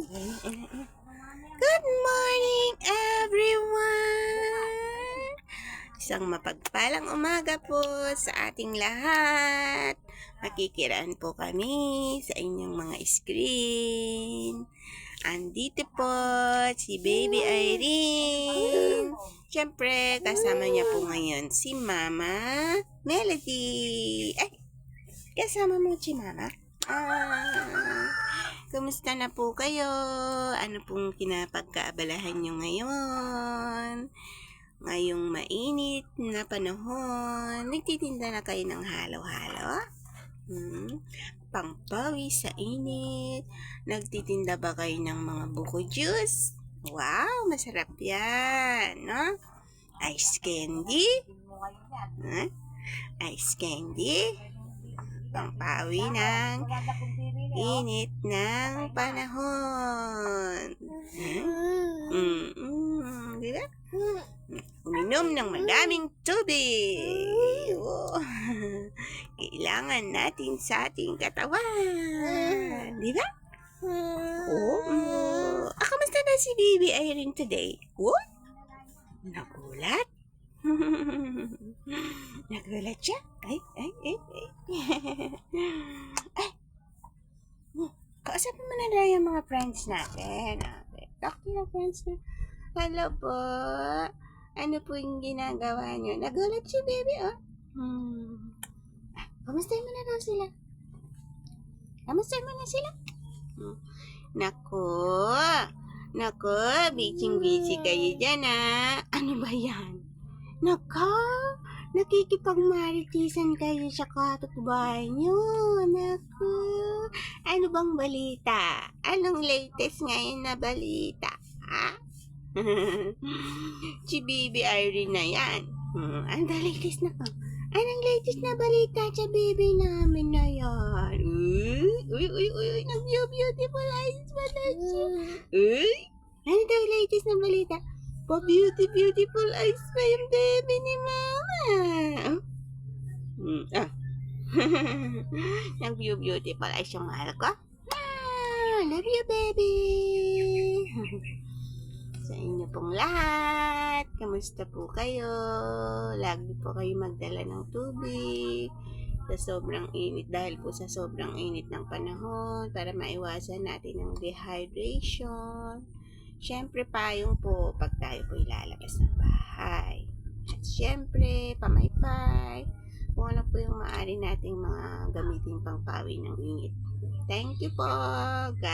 Good morning, everyone! Isang mapagpalang umaga po sa ating lahat. Makikiraan po kami sa inyong mga screen. Andito po si Baby Irene. Siyempre, kasama niya po ngayon si Mama Melody. Ay, kasama mo si Mama? Kumusta na po kayo? Ano pong kinapagkaabalahan nyo ngayon? Ngayong mainit na panahon, nagtitinda na kayo ng halo-halo? Pangpawi sa init. Nagtitinda ba kayo ng mga buko juice? Wow, masarap yan, no? Ice candy? Ice candy? Pangpawi ng init ng panahon. Diba? Uminom ng madaming tubig. Oh. Kailangan natin sa ating katawan. Diba? Oh. Kamusta na si Baby Irene today? What? Nagulat? Nagulat siya? Ay. Kausapin mo na daw yung mga friends natin. Talk to your friends na. Hello po. Ano po yung ginagawa nyo? Nagulat si Baby, oh. Kamustahin mo na daw sila. Kamustahin mo na sila. Nako, busy kayo dyan, ah. Ano ba yan? Nako, nakikipagmaritisan kayo sa kapitbahay nyo. Nako, ano bang balita? Anong latest ngayon na balita? Ha? Si Baby Irene na yan. Ang latest na pa. Anong latest na balita sa baby namin na yan? Uy, nag-beautiful eyes pa na siya. Uy, ano daw latest na balita? Pa-beautiful eyes pa yung baby ni Mama. Nag-beautiful eyes yung mahal ko. Love you, baby. Sa inyo pong lahat, kamusta po kayo? Lagi po kayo magdala ng tubig sa sobrang init, dahil po sa sobrang init ng panahon, para maiwasan natin ang dehydration. Siyempre, payong po pag tayo po ilalabas ng bahay. At siyempre, pamaypay, kung ano po yung maaari nating mga gamitin pang pawi ng init. Thank you po. God